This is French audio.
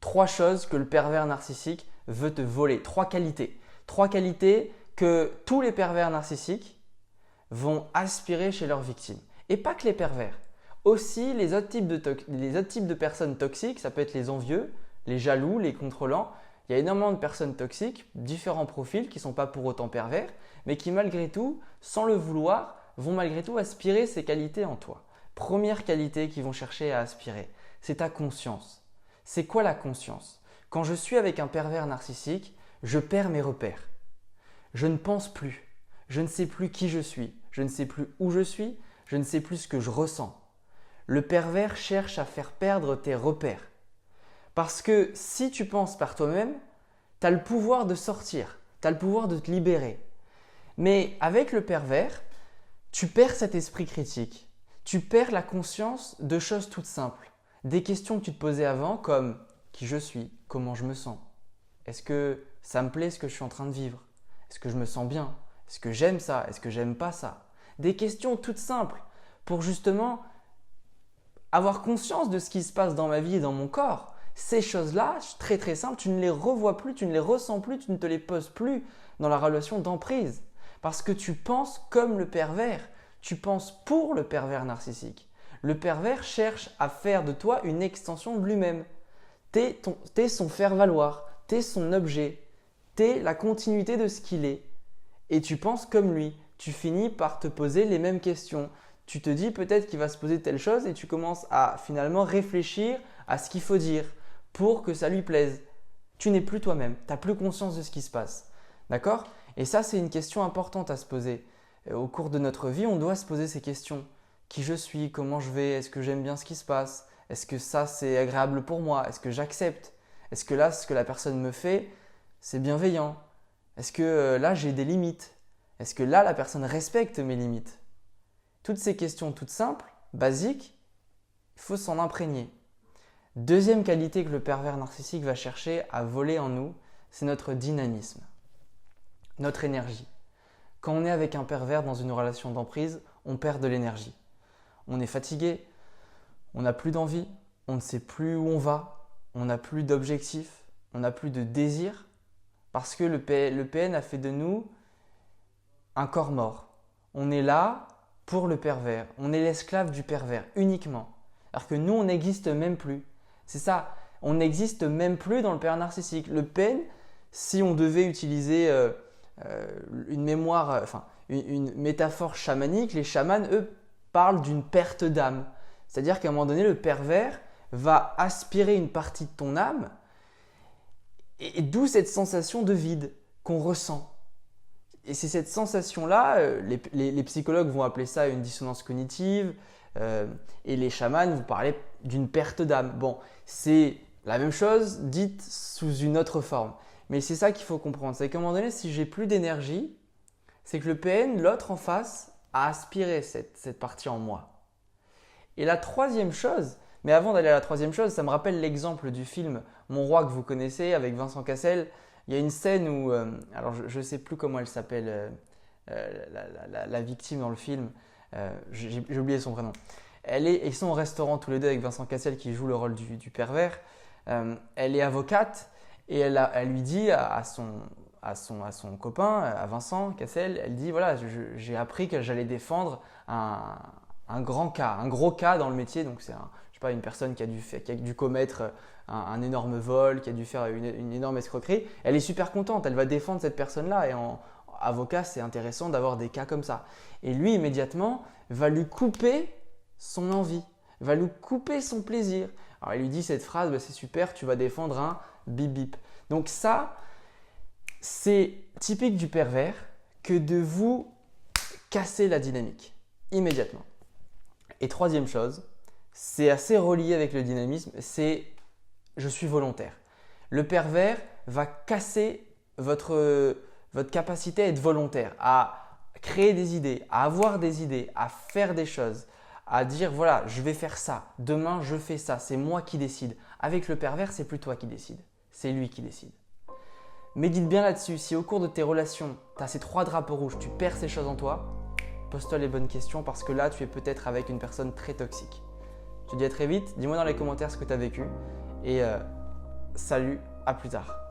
3 choses que le pervers narcissique veut te voler. 3 qualités. 3 qualités que tous les pervers narcissiques vont aspirer chez leurs victimes. Et pas que les pervers. Aussi les autres types de personnes toxiques, ça peut être les envieux, les jaloux, les contrôlants. Il y a énormément de personnes toxiques, différents profils qui ne sont pas pour autant pervers, mais qui malgré tout, sans le vouloir, vont malgré tout aspirer ces qualités en toi. Première qualité qu'ils vont chercher à aspirer, c'est ta conscience. C'est quoi la conscience? Quand je suis avec un pervers narcissique, je perds mes repères. Je ne pense plus. Je ne sais plus qui je suis. Je ne sais plus où je suis. Je ne sais plus ce que je ressens. Le pervers cherche à faire perdre tes repères. Parce que si tu penses par toi-même, tu as le pouvoir de sortir, tu as le pouvoir de te libérer. Mais avec le pervers, tu perds cet esprit critique. Tu perds la conscience de choses toutes simples. Des questions que tu te posais avant comme qui je suis, comment je me sens. Est-ce que ça me plaît ce que je suis en train de vivre? Est-ce que je me sens bien? Est-ce que j'aime ça? Est-ce que j'aime pas ça? Des questions toutes simples pour justement avoir conscience de ce qui se passe dans ma vie et dans mon corps. Ces choses-là, très très simples, tu ne les revois plus, tu ne les ressens plus, tu ne te les poses plus dans la relation d'emprise. Parce que tu penses comme le pervers, tu penses pour le pervers narcissique. Le pervers cherche à faire de toi une extension de lui-même. T'es son faire-valoir, t'es son objet, t'es la continuité de ce qu'il est. Et tu penses comme lui, tu finis par te poser les mêmes questions. Tu te dis peut-être qu'il va se poser telle chose et tu commences à finalement réfléchir à ce qu'il faut dire pour que ça lui plaise. Tu n'es plus toi-même, tu n'as plus conscience de ce qui se passe. D'accord? Et ça, c'est une question importante à se poser. Au cours de notre vie, on doit se poser ces questions. Qui je suis? Comment je vais? Est-ce que j'aime bien ce qui se passe? Est-ce que ça, c'est agréable pour moi? Est-ce que j'accepte? Est-ce que là, ce que la personne me fait, c'est bienveillant? Est-ce que là, j'ai des limites? Est-ce que là, la personne respecte mes limites? Toutes ces questions toutes simples, basiques, il faut s'en imprégner. Deuxième qualité que le pervers narcissique va chercher à voler en nous, c'est notre dynamisme, notre énergie. Quand on est avec un pervers dans une relation d'emprise, on perd de l'énergie. On est fatigué, on n'a plus d'envie, on ne sait plus où on va, on n'a plus d'objectif, on n'a plus de désir, parce que le PN a fait de nous un corps mort. On est là pour le pervers, on est l'esclave du pervers uniquement. Alors que nous, on n'existe même plus. C'est ça, on n'existe même plus dans le pervers narcissique. Le PN, si on devait utiliser une métaphore chamanique, les chamans, eux, parlent d'une perte d'âme. C'est-à-dire qu'à un moment donné, le pervers va aspirer une partie de ton âme et d'où cette sensation de vide qu'on ressent. Et c'est cette sensation-là, les psychologues vont appeler ça une dissonance cognitive et les chamans vont parler d'une perte d'âme. Bon, c'est la même chose dite sous une autre forme. Mais c'est ça qu'il faut comprendre. C'est qu'à un moment donné, si j'ai plus d'énergie, c'est que le PN, l'autre en face, a aspiré cette partie en moi. Et la troisième chose, mais avant d'aller à la troisième chose, ça me rappelle l'exemple du film Mon Roi que vous connaissez avec Vincent Cassel. Il y a une scène où, alors je ne sais plus comment elle s'appelle, la victime dans le film, j'ai oublié son prénom. Ils sont au restaurant tous les deux avec Vincent Cassel qui joue le rôle du pervers. Elle est avocate et elle lui dit à son copain, à Vincent Cassel, elle dit voilà, j'ai appris que j'allais défendre un gros cas dans le métier. Donc c'est une personne qui a dû commettre un énorme vol, qui a dû faire une énorme escroquerie. Elle est super contente, elle va défendre cette personne-là. Et en avocat, c'est intéressant d'avoir des cas comme ça. Et lui, immédiatement, va lui couper son envie, va lui couper son plaisir. Alors il lui dit cette phrase, c'est super, tu vas défendre un bip bip. Donc ça, c'est typique du pervers que de vous casser la dynamique immédiatement. Et troisième chose, c'est assez relié avec le dynamisme, c'est je suis volontaire. Le pervers va casser votre capacité à être volontaire, à créer des idées, à avoir des idées, à faire des choses, à dire voilà, je vais faire ça, demain je fais ça, c'est moi qui décide. Avec le pervers, c'est plus toi qui décide, c'est lui qui décide. Médite bien là-dessus, si au cours de tes relations, tu as ces 3 drapeaux rouges, tu perds ces choses en toi, pose-toi les bonnes questions parce que là, tu es peut-être avec une personne très toxique. Je te dis à très vite, dis-moi dans les commentaires ce que tu as vécu et Salut, à plus tard.